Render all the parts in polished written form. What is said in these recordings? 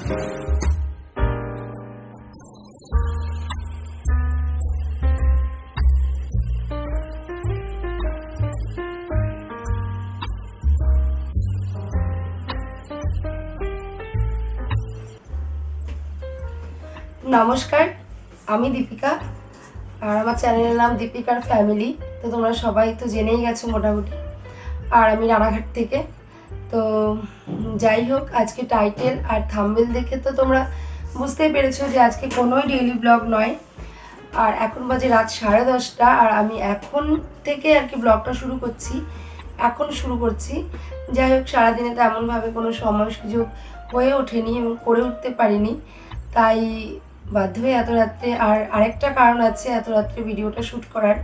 নমস্কার, আমি দীপিকা আর আমার চ্যানেলের নাম দীপিকার ফ্যামিলি। তো তোমরা সবাই তো জেনেই গেছো মোটামুটি। আর আমি রানাঘাট থেকে। তো যাই হোক, আজকে টাইটেল আর থাম্বনেল দেখে তো তোমরা বুঝতেই পেরেছো যে আজকে কোনোই ডেইলি ব্লগ নয়। আর এখন বাজে রাত 10:30 আর আমি এখন থেকে আর কি ব্লগটা শুরু করছি। যাই হোক, সারাদিনে তেমনভাবে কোনো সময় সুযোগ হয়ে ওঠেনি এবং করে উঠতে পারিনি, তাই বাধ্য হয়ে এত রাত্রে। আর আরেকটা কারণ আছে এত রাত্রে ভিডিওটা শ্যুট করার।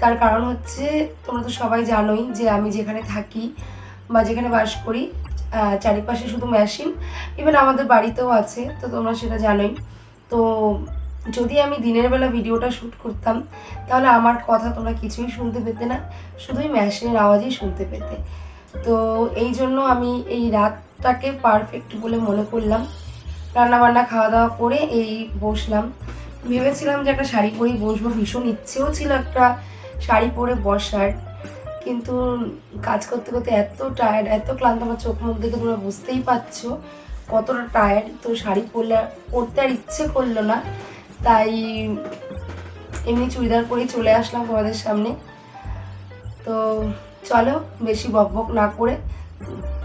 তার কারণ হচ্ছে, তোমরা তো সবাই জানোই যে আমি যেখানে থাকি বা যেখানে বাস করি চারিপাশে শুধু মেশিন, ইভেন আমাদের বাড়িতেও আছে, তো তোমরা সেটা জানোই। তো যদি আমি দিনের বেলা ভিডিওটা শ্যুট করতাম তাহলে আমার কথা তোমরা কিছুই শুনতে পেতে না, শুধুই মেশিনের আওয়াজই শুনতে পেতে। তো এই জন্য আমি এই রাতটাকে পারফেক্ট বলে মনে করলাম। রান্নাবান্না খাওয়া দাওয়া করে এই বসলাম। ভেবেছিলাম যে একটা শাড়ি পরেই বসবো, ভীষণ ইচ্ছেও ছিল একটা শাড়ি পরে বসার, কিন্তু কাজ করতে করতে এত টায়ার্ড, এত ক্লান্ত, আমার চোখ মুখ দেখে তোমরা বুঝতেই পারছো কতটা টায়ার্ড। তো শাড়ি পরতে আর ইচ্ছে করলো না, তাই এমনি চুড়িদার পরেই চলে আসলাম তোমাদের সামনে। তো চলো বেশি বকবক না করে,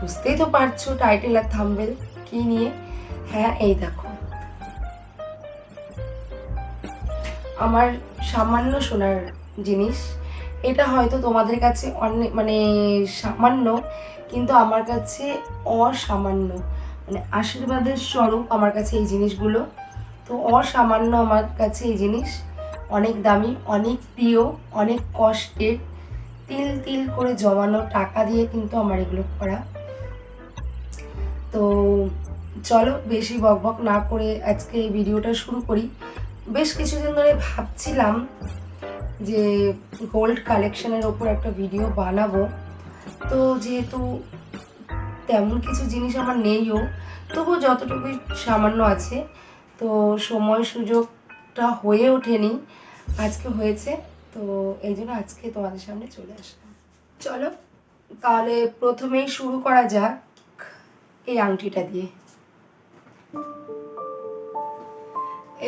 বুঝতেই তো পারছো টাইটেল আর থাম্বনেল কি নিয়ে। হ্যাঁ, এই দেখো আমার সামান্য সোনার জিনিস। এটা হয়তো তোমাদের কাছে অনেক সামান্য, কিন্তু আমার কাছে অসামান্য, আশীর্বাদের স্বরূপ আমার কাছে এই জিনিসগুলো। তো অসামান্য আমার কাছে এই জিনিস, অনেক দামি, অনেক প্রিয়, অনেক কষ্টের, তিল তিল করে জমানো টাকা দিয়ে কিন্তু আমার এগুলো করা। তো চলো বেশি বকবক না করে আজকে এই ভিডিওটা শুরু করি। বেশ কিছুদিন ধরে ভাবছিলাম যে গোল্ড কালেকশনের ওপর একটা ভিডিও বানাবো। তো যেহেতু তেমন কিছু জিনিস আমার নেইও, তবু যতটুকু সামান্য আছে, তো সময় সুযোগটা হয়ে ওঠেনি, আজকে হয়েছে। তো এই জন্য আজকে তোমাদের সামনে চলে আসলাম। চলো তাহলে প্রথমেই শুরু করা যাক এই আংটিটা দিয়ে।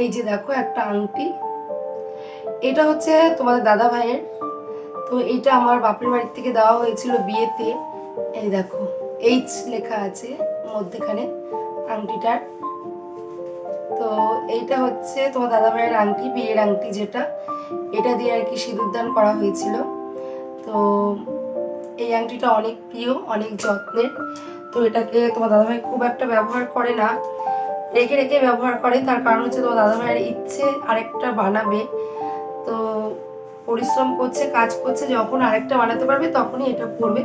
এই যে দেখো একটা আংটি, এটা হচ্ছে তোমাদের দাদা ভাইয়ের। তো এটা আমার বাপের বাড়ির থেকে দেওয়া হয়েছিল বিয়েতে। এই দেখো এইচ লেখা আছে মধ্যেখানে আংটিটার। তো এইটা হচ্ছে তোমার দাদা ভাইয়ের আংটি, বিয়ের আংটি যেটা, এটা দিয়ে আর কি সিঁদুরদান করা হয়েছিল। তো এই আংটিটা অনেক প্রিয়, অনেক যত্নের। তো এটাকে তোমার দাদা ভাই খুব একটা ব্যবহার করে না, রেখে রেখে ব্যবহার করে। তার কারণ হচ্ছে তোমার দাদা ভাইয়ের ইচ্ছে আরেকটা বানাবে। তো পরিশ্রম করছে, কাজ করছে, যখন আরেকটা বানাতে পারবে তখনই এটা পরবে।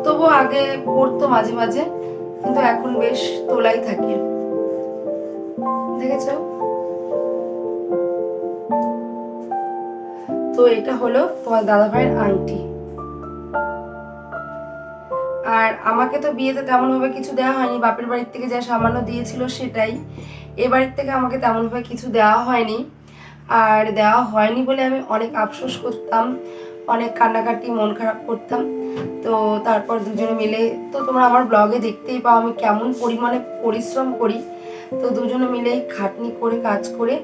তবুও আগে পরতো মাঝে মাঝে, কিন্তু এখন বেশ তোলাই থাকে, দেখেছো? তো এটা হলো তোমার দাদা ভাইয়ের আংটি। আর আমাকে তো বিয়েতে তেমন ভাবে কিছু দেওয়া হয়নি, বাপের বাড়ির থেকে যা সামান্য দিয়েছিল সেটাই। এ বাড়ির থেকে আমাকে তেমন ভাবে কিছু দেওয়া হয়নি। আর দেওয়া হয়নি বলে আমি অনেক আফসোস করতাম, অনেক কান্নাকাটি, মন খারাপ করতাম। তো তারপর দুজনে মিলে, তো তোমরা আমার ব্লগে দেখতেই পাও আমি কেমন পরিমাণে পরিশ্রম করি। তো দুজনে মিলে খাটনি করে কাজ করে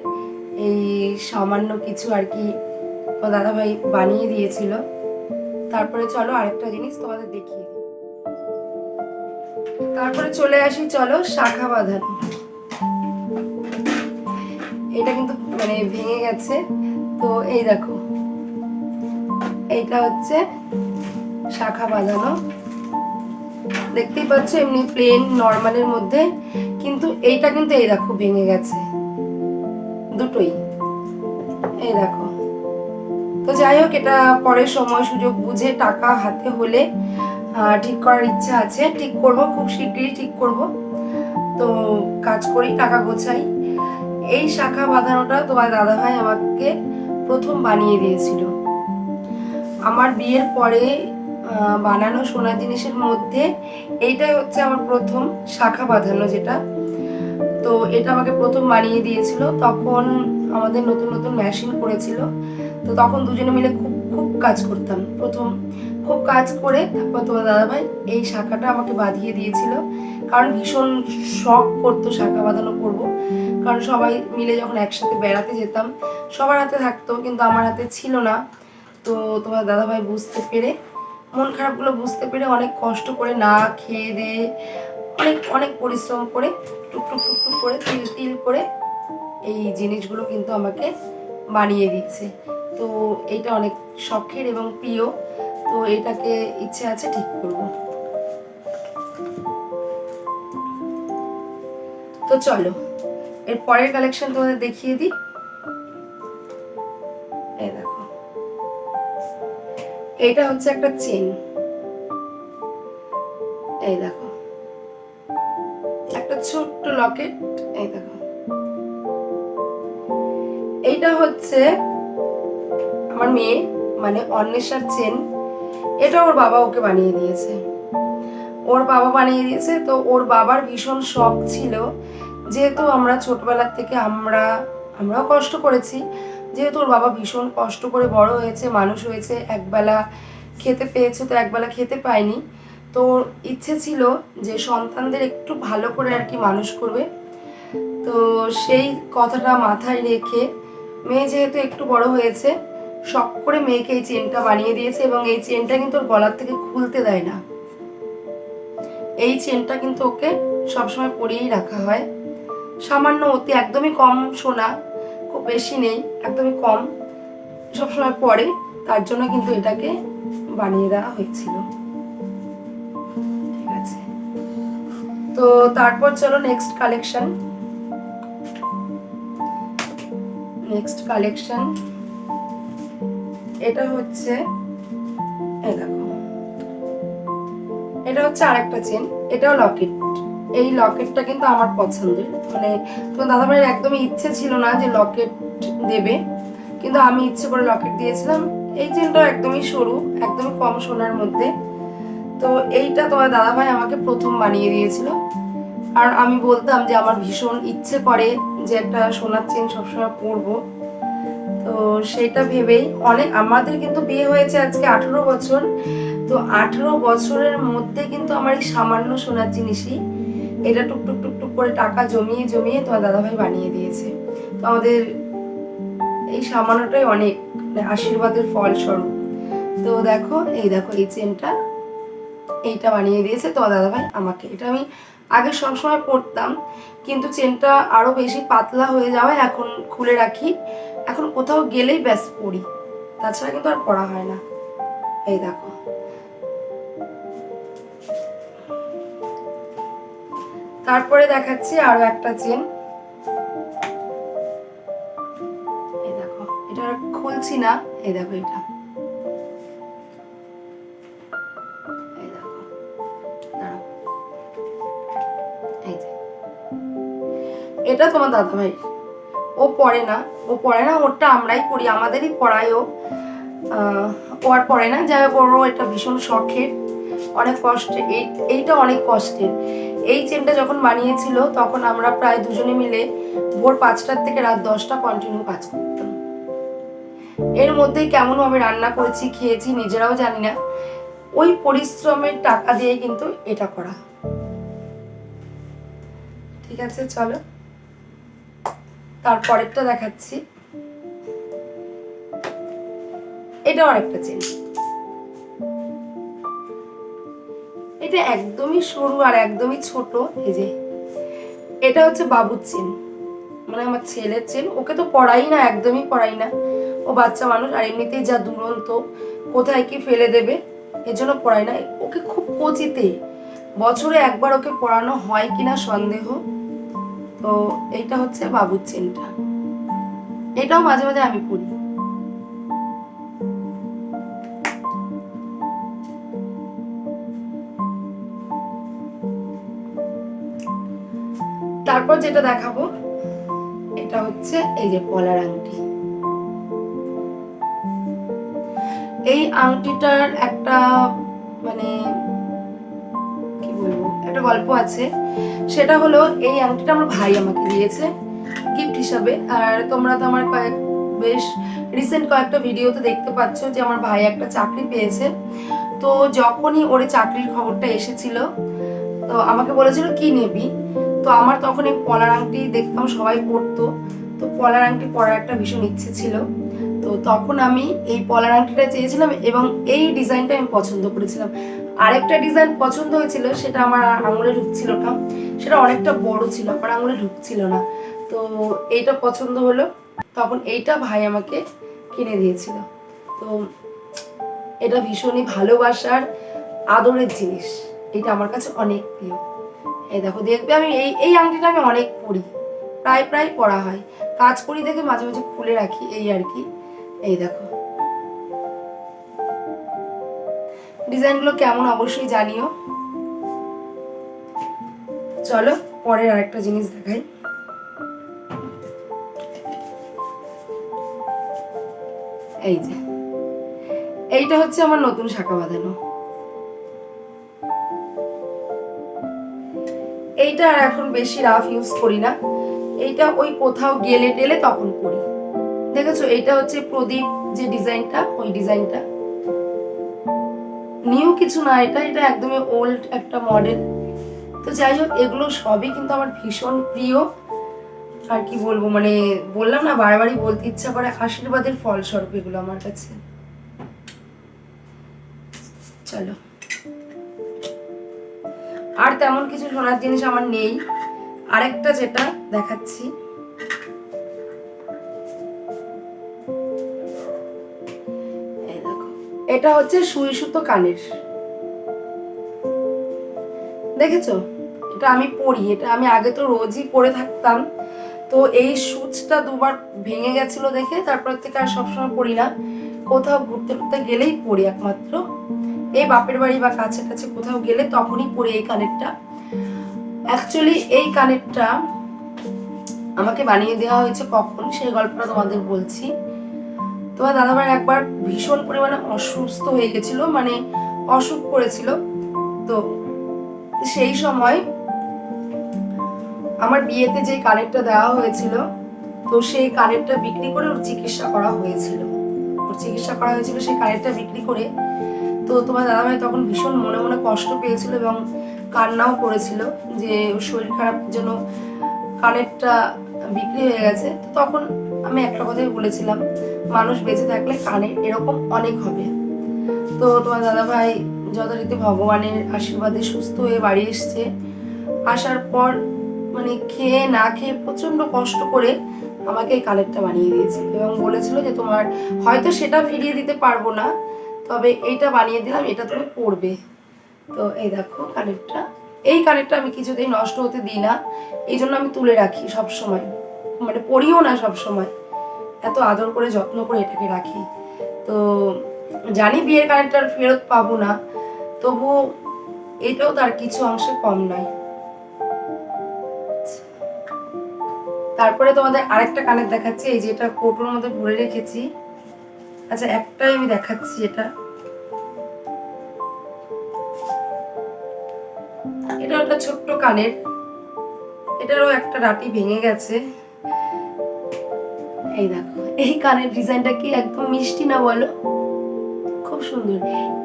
এই সামান্য কিছু আর কি দাদাভাই বানিয়ে দিয়েছিল। তারপরে চলো আরেকটা জিনিস তোমাদের দেখিয়ে দিই। তারপরে চলে আসি, চলো শাখা বাঁধানো। এটা কিন্তু ভেঙে গেছে। তো এই দেখো, এইটা হচ্ছে শাখা বাঁধানো, দেখতেই পাচ্ছ এমনি প্লেন নর্মালের মধ্যে, কিন্তু এইটা কিন্তু এই দেখো ভেঙে গেছে দুটোই, এই দেখো। তো যাই হোক, এটা পরে সময় সুযোগ বুঝে টাকা হাতে হলে ঠিক করার ইচ্ছা আছে, ঠিক করব, খুব শীঘ্রই ঠিক করব। তো কাজ করি, টাকা গোছাই। এই শাখা বাঁধানোটা তোমার দাদা ভাই আমাকে প্রথম বানিয়ে দিয়েছিল আমার বিয়ের পরে। বানানো সোনার জিনিসের মধ্যে এইটাই হচ্ছে আমার প্রথম শাখা বাঁধানো, যেটা তো এটা আমাকে প্রথম বানিয়ে দিয়েছিল, তখন আমাদের নতুন নতুন মেশিন করেছিল। তো তখন দুজনে মিলে খুব খুব কাজ করতাম। প্রথম খুব কাজ করে তারপর তোমার দাদাভাই এই শাখাটা আমাকে বাঁধিয়ে দিয়েছিল, কারণ ভীষণ শখ করতো শাখা বাঁধানো করবো। কারণ সবাই মিলে যখন একসাথে বেড়াতে যেতাম সবার হাতে থাকতো, কিন্তু আমার হাতে ছিল না। তো তোমার দাদাভাই বুঝতে পেরে, মন খারাপগুলো বুঝতে পেরে অনেক কষ্ট করে না খেয়ে দিয়ে অনেক অনেক পরিশ্রম করে টুকটুক টুকটুক করে তিল তিল করে এই জিনিসগুলো কিন্তু আমাকে বানিয়ে দিচ্ছে। তো এইটা অনেক শখের এবং প্রিয়। তো এটাকে ইচ্ছে আছে ঠিক করব। তো চলো এর পরের কালেকশন তোমাদের দেখিয়ে দিই। এই দেখো, এটা হচ্ছে একটা চেন। এই দেখো একটা ছোট্ট লকেট। এই দেখো, এইটা হচ্ছে আমার মেয়ে মানে অন্বেষার চেন। এটা ওর বাবা ওকে বানিয়ে দিয়েছে, ওর বাবা বানিয়ে দিয়েছে। তো ওর বাবার ভীষণ শখ ছিল, যেহেতু আমরা ছোটবেলার থেকে আমরাও কষ্ট করেছি, যেহেতু ওর বাবা ভীষণ কষ্ট করে বড় হয়েছে, মানুষ হয়েছে, একবেলা খেতে পেয়েছে তো একবেলা খেতে পায়নি। তো ইচ্ছে ছিল যে সন্তানদের একটু ভালো করে আর কি মানুষ করবে। তো সেই কথাটা মাথায় রেখে মেয়ে যেহেতু একটু বড় হয়েছে, শখ করে মেয়েকে এই চেনটা বানিয়ে দিয়েছে। এবং এই চেনটা কিন্তু ওর গলার থেকে খুলতে দেয় না, এই চেনটা কিন্তু ওকে সবসময় পরিয়েই রাখা হয়। সামান্য অতি একদমই কম সোনা, খুব বেশি নেই, একদমই কম, সবসময় পরে, তার জন্য কিন্তু এটাকে বানিয়ে দেওয়া হয়েছিল। ঠিক আছে, তো তারপর চলো নেক্সট কালেকশন। এটা হচ্ছে, এই দেখো, এটা হচ্ছে আরেকটা চেন, এটাও লকেট। এই লকেটটা কিন্তু আমার পছন্দের, মানে তোমার দাদাভাইয়ের একদমই ইচ্ছে ছিল না যে লকেট দেবে, কিন্তু আমি ইচ্ছে করে লকেট দিয়েছিলাম। এই চেনটা একদমই সরু, একদমই কম সোনার মধ্যে। তো এইটা তোমার দাদাভাই আমাকে প্রথম বানিয়ে দিয়েছিল। আর আমি বলতাম যে আমার ভীষণ ইচ্ছে করে যে একটা সোনার চেন সবসময় পরবো। তো সেটা ভেবেই আমাদের কিন্তু বিয়ে হয়েছে আজকে 18 বছর। তো 18 বছরের মধ্যে কিন্তু আমার এই সামান্য সোনার জিনিসই, এটা টুকটুক টুকটুক করে টাকা জমিয়ে জমিয়ে তোমার দাদাভাই বানিয়ে দিয়েছে। তো আমাদের এই সামান্যটাই অনেক, মানে আশীর্বাদের ফল স্বরূপ। তো দেখো, এই দেখো এই চেনটা, এইটা বানিয়ে দিয়েছে তোমার দাদাভাই আমাকে। এটা আমি আগে সবসময় পরতাম, কিন্তু চেনটা আরো বেশি পাতলা হয়ে যাওয়ায় এখন খুলে রাখি। এখন কোথাও গেলেই ব্যাস পরি, তাছাড়া কিন্তু আর পরা হয় না। এই দেখো, তারপরে দেখাচ্ছি আরো একটা চেন। এই দেখো, এটা খুলছি না, এই দেখো এটা, এই দেখো, দাঁড়াও, এই যে এটা তোমার দাদাভাই, ও পরে না, ওরটা আমরাই পরি, আমাদেরই পরায় ও আর পরে না। যাই হোক, ওরও এটা ভীষণ শখের, অনেক কষ্টের। এইটা অনেক কষ্টের। এই চেনটা যখন বানিয়েছিল তখন আমরা প্রায় দুজনে মিলে ভোর 5টার থেকে রাত 10টা কন্টিনিউ কাজ করতাম। এর মধ্যেই কেমন ভাবে রান্না করেছি, খেয়েছি নিজেরাও জানি না। ওই পরিশ্রমের টাকা দিয়ে কিন্তু এটা করা। ঠিক আছে, চলো তারপরেরটা দেখাচ্ছি। এটাও আরেকটা চেন, এটা একদমই সরু আর একদমই ছোট। এই যে এটা হচ্ছে বাবুর চেন, মানে আমার ছেলের চেন। ওকে তো পড়াই না, একদমই পড়াই না, ও বাচ্চা মানুষ, আর এমনিতেই যা দুরন্ত, কোথায় কি ফেলে দেবে, এজন্য পড়াই না ওকে। খুব কচিতে, বছরে একবার ওকে পড়ানো হয় কিনা সন্দেহ। তো এইটা হচ্ছে বাবুর চেনটা, এটাও মাঝে মাঝে আমি পড়ি। তারপর যেটা দেখাবো, এটা হচ্ছে এই যে পলার আংটি। এই আংটিটার একটা, মানে কি বলবো, একটা একটা গল্প আছে। সেটা হলো এই আংটিটা আমার ভাই আমাকে দিয়েছে গিফট হিসাবে। আর তোমরা তো আমার বেশ রিসেন্ট কয়েকটা ভিডিওতে দেখতে পাচ্ছ যে আমার ভাই একটা চাকরি পেয়েছে। তো যখনই ওর চাকরির খবরটা এসেছিল তো আমাকে বলেছিল কি নেবি। তো আমার তখন এই পলার আংটি দেখতাম সবাই পরতো, তো পলার আংটি পরার একটা ভীষণ ইচ্ছে ছিল। তো তখন আমি এই পলার আংটিটা চেয়েছিলাম এবং এই ডিজাইনটা আমি পছন্দ করেছিলাম। আরেকটা ডিজাইন পছন্দ হয়েছিল, সেটা আমার আঙুলে ঢুকছিল না, সেটা অনেকটা বড় ছিল, আমার আঙুলে ঢুকছিল না। তো এইটা পছন্দ হলো, তখন এইটা ভাই আমাকে কিনে দিয়েছিল। তো এটা ভীষণই ভালোবাসার আদরের জিনিস, এটা আমার কাছে অনেক প্রিয়। এই দেখো, দেখবে আমি এই আংটিটা আমি অনেক পরি, প্রায় পরা হয়, কাজ করি দেখে মাঝে মাঝে খুলে রাখি, এই আর কি। এই দেখো ডিজাইনগুলো কেমন অবশ্যই জানিও। চলো পরের আরেকটা জিনিস দেখাই। এই যে এইটা হচ্ছে আমার নতুন শাখা বাঁধানো। এইটা আর এখন বেশি রাফ ইউজ করি না, এইটা ওই কোথাও গেলে টেলে তখন করি। দেখেছো, এইটা হচ্ছে প্রদীপ যে ডিজাইনটা, ওই ডিজাইনটা, নিউ কিছু না, এটা একদমই ওল্ড একটা মডেল। তো যাই হোক, এগুলো সবই কিন্তু আমার ভীষণ প্রিয়। আর কি বলবো, মানে বললাম না, বারবারই বলতে ইচ্ছা করে, আশীর্বাদের ফলস্বরূপ এগুলো আমার কাছে। চলো, আর তেমন কিছু সোনার জিনিস আমার নেই। আরেকটা যেটা দেখাচ্ছি, এই দেখো, এটা হচ্ছে সুই সুতো কানের। দেখেছো, এটা আমি পরি, এটা আমি আগে তো রোজই পরে থাকতাম। তো এই সুচটা দুবার ভেঙে গেছিল দেখে তারপর থেকে আর সবসময় পরি না, কোথাও ঘুরতে ঘুরতে গেলেই পরি একমাত্র। এই বাপের বাড়ি বা কাছে কাছে কোথাও গেলে তখনই পরি এই কানেরটা। অ্যাকচুয়ালি এই কানেরটা আমাকে বানিয়ে দেওয়া হয়েছে কখন, সেই গল্পটা তোমাদের বলছি। তোমার দাদাভাই একবার ভীষণ পরিমাণে অসুস্থ হয়ে গেছিল, মানে অসুখ করেছিল। তো সেই সময় আমার বিয়েতে যে কানেরটা দেওয়া হয়েছিল, তো সেই কানেরটা বিক্রি করে ওর চিকিৎসা করা হয়েছিল। সেই কানেরটা বিক্রি করে। তো তোমার দাদাভাই তখন ভীষণ মনে মনে কষ্ট পেয়েছিল এবং কান্নাও করেছিল যে শরীর খারাপের জন্য কানেরটা বিক্রি হয়ে গেছে। তো তখন আমি একটা কথাই বলেছিলাম, মানুষ বেঁচে থাকলে কানের এরকম অনেক হবে। তো তোমার দাদাভাই যথারীতি ভগবানের আশীর্বাদে সুস্থ হয়ে বাড়ি এসছে। আসার পর মানে খেয়ে না খেয়ে প্রচন্ড কষ্ট করে আমাকে এই কানেরটা বানিয়ে দিয়েছে এবং বলেছিল যে তোমার হয়তো সেটা ফিরিয়ে দিতে পারবো না, তবে এইটা বানিয়ে দিলাম, এটা তুমি পরবে। তো এই দেখো কানেরটা, এই কানেরটা আমি কিছুতেই নষ্ট হতে দিই না, এই জন্য আমি তুলে রাখি সব সময়, মানে পরিও না সব সময়, এত আদর করে যত্ন করে এটাকে রাখি। তো জানি বিয়ের কানেরটা ফেরত পাবো না, তবু এটাও তার কিছু অংশে কম নয়। তারপরে তোমাদের আরেকটা কানের দেখাচ্ছি, এই যে এটা কৌটোর মধ্যে ভরে রেখেছি। আচ্ছা, একটাই আমি দেখাচ্ছি, এটা একটা ছোট্ট কানের, এটারও একটা রাটি ভেঙে গেছে। এই দেখো, এই কানের ডিজাইনটা কি একদম মিষ্টি না বলো, খুব সুন্দর।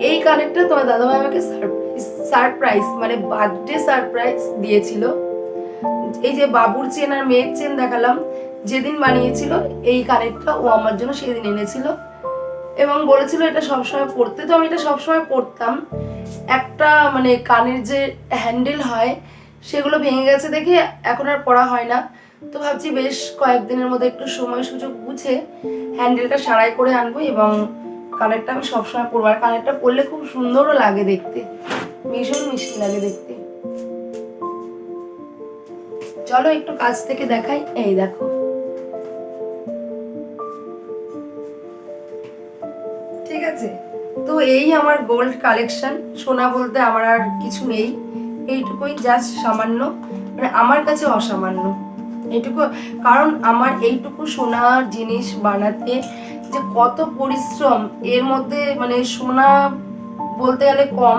এই কানেরটা তোমার দাদাভাই আমাকে সারপ্রাইজ মানে বার্থডে সারপ্রাইজ দিয়েছিল। এই যে বাবুর চেন আর মেয়ের চেন দেখালাম, যেদিন বানিয়েছিল এই কানেরটা ও আমার জন্য সেদিন এনেছিল এবং বলেছিল এটা সবসময় পরতে। তো আমি এটা সবসময় পরতাম। একটা মানে কানের যে হ্যান্ডেল হয় সেগুলো ভেঙে গেছে দেখে এখন আর পরা হয় না। তো ভাবছি বেশ কয়েকদিনের মধ্যে একটু সময় সুযোগ বুঝে হ্যান্ডেলটা সারাই করে আনবো এবং কানেরটা আমি সবসময় পরবো। আর কানেরটা পরলে খুব সুন্দরও লাগে দেখতে, ভীষণ মিষ্টি লাগে দেখতে। চলো একটু কাছ থেকে দেখাই, এই দেখো, ঠিক আছে। তো এই আমার গোল্ড কালেকশন, সোনা বলতে আমার আর কিছু নেই, এইটুকুই, জাস্ট সামান্য, মানে আমার কাছে অসামান্য এইটুকু। কারণ আমার এইটুকু সোনার জিনিস বানাতে যে কত পরিশ্রম, এর মধ্যে মানে সোনা বলতে গেলে কম,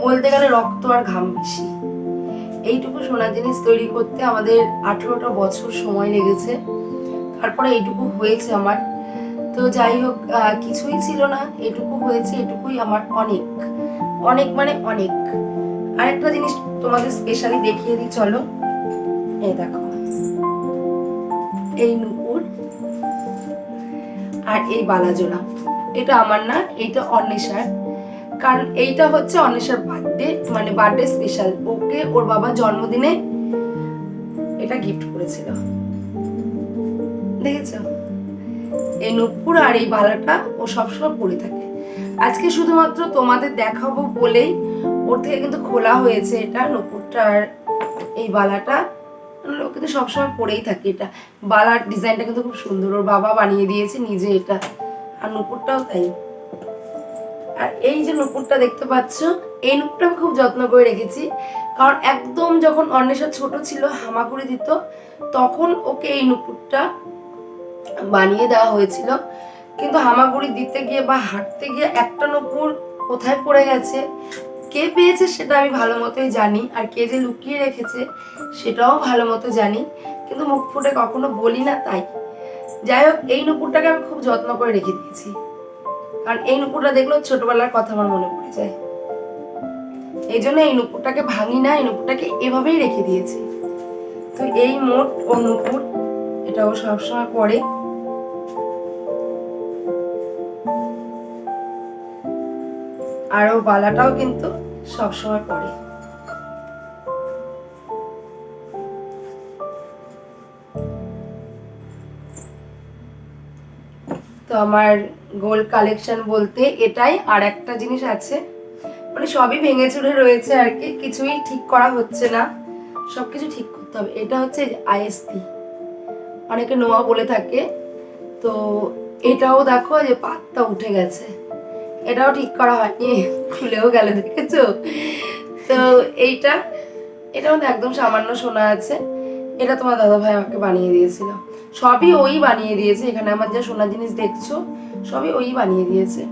বলতে গেলে রক্ত আর ঘাম বেশি। এইটুকু সোনার জিনিস তৈরি করতে আমাদের 18টা বছর সময় লেগেছে, তারপরে এইটুকু হয়েছে আমার। তো যাই হোক, কিছুই ছিল না, এটুকু হয়েছে, এটুকুই আমার অনেক অনেক মানে অনেক। আরেকটা জিনিস তোমাদের স্পেশালি দেখিয়ে দিই, চলো। এই দেখো, এই নুপুর আর এই বালাজোড়া, এটা আমার না, এটা অন্বেষার। কারণ এইটা হচ্ছে অন্বেষার বার্থডে, মানে বার্থডে স্পেশাল, ওকে ওর বাবা জন্মদিনে এটা গিফট করেছিল, দেখেছো? এই নুপুর আর এই বালাটা ও সবসময় পরে থাকে। আজকে শুধুমাত্র তোমাদের দেখাবো বলেই ওর থেকে কিন্তু খোলা হয়েছে এটা, নুপুরটা আর এই বালাটা। ও কিন্তু সবসময় পরেই থাকে এটা। বালার ডিজাইনটা কিন্তু খুব সুন্দর, ওর বাবা বানিয়ে দিয়েছে নিজে এটা, আর নুপুরটাও তাই। আর এই যে নুপুরটা দেখতে পাচ্ছ, এই নুপুরটা আমি খুব যত্ন করে রেখেছি, কারণ একদম যখন অন্বেষা ছোট ছিল, হামাগুড়ি দিত, তখন ওকে এই নুপুরটা বানিয়ে দেওয়া হয়েছিল। কিন্তু হামাগুড়ি দিতে গিয়ে বা হাঁটতে গিয়ে একটা নুপুর কোথায় পড়ে গেছে, কে পেয়েছে সেটা আমি ভালো মতোই জানি, আর কে যে লুকিয়ে রেখেছে সেটাও ভালো মতো জানি, কিন্তু মুখ ফুটে কখনো বলি না। তাই যাই হোক, এই নুপুরটাকে আমি খুব যত্ন করে রেখে দিয়েছি, কারণ এই নুপুরটা দেখলেও ছোটবেলার কথা আমার মনে পড়ে যায়। এই জন্য এই নুপুরটাকে ভাঙি না, এই নুপুরটাকে এভাবেই রেখে দিয়েছি। তো এই মোট ও নুপুর, এটা ও সবসময় পরে। আর ও বালাটাও কিন্তু সবসময় পরে। তো আমার গোল্ড কালেকশন বলতে এটাই। আর একটা জিনিস আছে, মানে সবই ভেঙে চুরে রয়েছে আর কি, কিছুই ঠিক করা হচ্ছে না, সবকিছু ঠিক করতে হবে। এটা হচ্ছে আইএসপি, অনেকে নোয়া বলে থাকে। তো এটাও দেখো যে পাতটা উঠে গেছে, এটাও ঠিক করা হয়নি, খুলেও গেল, দেখেছো? তো এটার মধ্যে একদম সামান্য সোনা আছে, এটা তোমার দাদা ভাই আমাকে বানিয়ে দিয়েছিল, সবই ওই বানিয়ে দিয়েছে। এখানে আমার যা সোনার জিনিস দেখছো সবই ওই বানিয়ে দিয়েছে।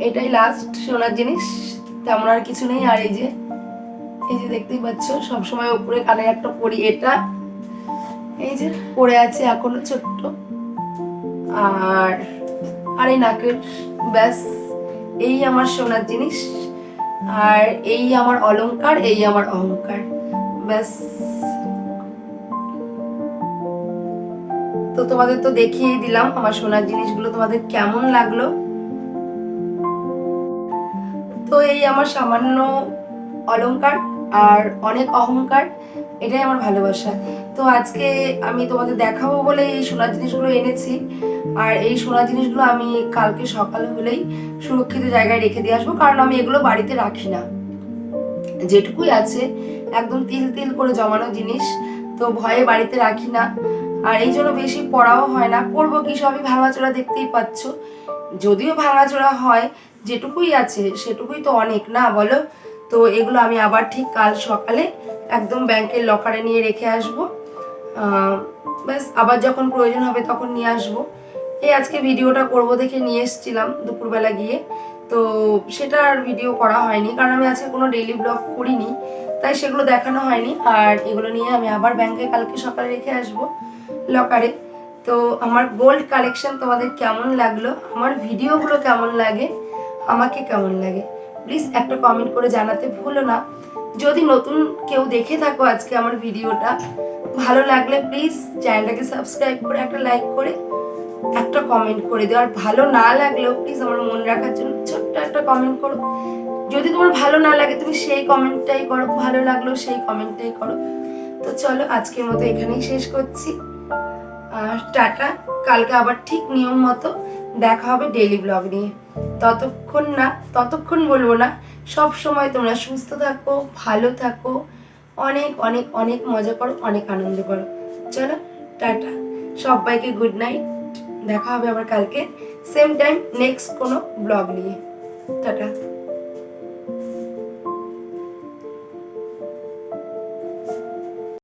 এটাই লাস্ট সোনার জিনিস, তেমন আর কিছু নেই। আর এই যে দেখতেই পাচ্ছ, সবসময় উপরে কানের একটা পরি, এটা এই যে পরে আছে এখনো ছোট্ট, আর আর এই নাকের, ব্যাস এই আমার সোনার জিনিস, আর এই আমার অলংকার, এই আমার অহংকার, ব্যাস। তো তোমাদের তো দেখিয়ে দিলাম আমার সোনার জিনিসগুলো, তোমাদের কেমন লাগলো? তো এই আমার সামান্য অলংকার আর অনেক অহংকার, এটাই আমার ভালোবাসা। তো আজকে আমি তোমাদের দেখাবো বলে এই সোনার জিনিসগুলো এনেছি, আর এই সোনার জিনিসগুলো আমি কালকে সকাল হলেই সুরক্ষিত জায়গায় রেখে দিয়ে আসবো, কারণ আমি এগুলো বাড়িতে রাখি না, যেটুকুই আছে একদম তিল তিল করে জমানো জিনিস, তো ভয়ে বাড়িতে রাখি না। আর এই জন্য বেশি পড়াও হয় না, পড়বো কি, সবই ভাঙাচোরা দেখতেই পাচ্ছ। যদিও ভাঙাচোরা হয়, যেটুকুই আছে সেটুকুই তো অনেক না, বলো? তো এগুলো আমি আবার ঠিক কাল সকালে একদম ব্যাংকের লকারে নিয়ে রেখে আসবো, ব্যাস আবার যখন প্রয়োজন হবে তখন নিয়ে আসবো। এই আজকে ভিডিওটা করব দেখে নিয়ে এসেছিলাম দুপুরবেলা গিয়ে, তো সেটা আর ভিডিও করা হয়নি, কারণ আমি আজকে কোনো ডেইলি ব্লগ করিনি, তাই সেগুলো দেখানো হয়নি। আর এগুলো নিয়ে আমি আবার ব্যাংকে কালকে সকালে রেখে আসবো লকারে। তো আমার গোল্ড কালেকশন তোমাদের কেমন লাগলো, আমার ভিডিওগুলো কেমন লাগে, আমাকে কেমন লাগে, প্লিজ একটা কমেন্ট করে জানাতে ভুলো না। যদি নতুন কেউ দেখে থাকো আজকে আমার ভিডিওটা, ভালো লাগলে প্লিজ চ্যানেলটাকে সাবস্ক্রাইব করে একটা লাইক করে একটা কমেন্ট করে দিও। আর ভালো না লাগলেও প্লিজ আমার মন রাখার জন্য ছোট্ট একটা কমেন্ট করো। যদি তোমার ভালো না লাগে তুমি সেই কমেন্টটাই করো, ভালো লাগলো সেই কমেন্টটাই করো। তো চলো আজকের মতো এখানেই শেষ করছি, আর টাটা। কালকে আবার ঠিক নিয়ম মতো দেখা হবে ডেইলি ব্লগ নিয়ে। ততক্ষণ বলবো না, সব সময় তোমরা সুস্থ থাকো, ভালো থাকো, অনেক অনেক অনেক মজা করো, অনেক আনন্দ করো। চলো টাটা, সবাইকে গুড নাইট। দেখা হবে আবার কালকে সেম টাইম নেক্সট কোনো ব্লগ নিয়ে। টাটা।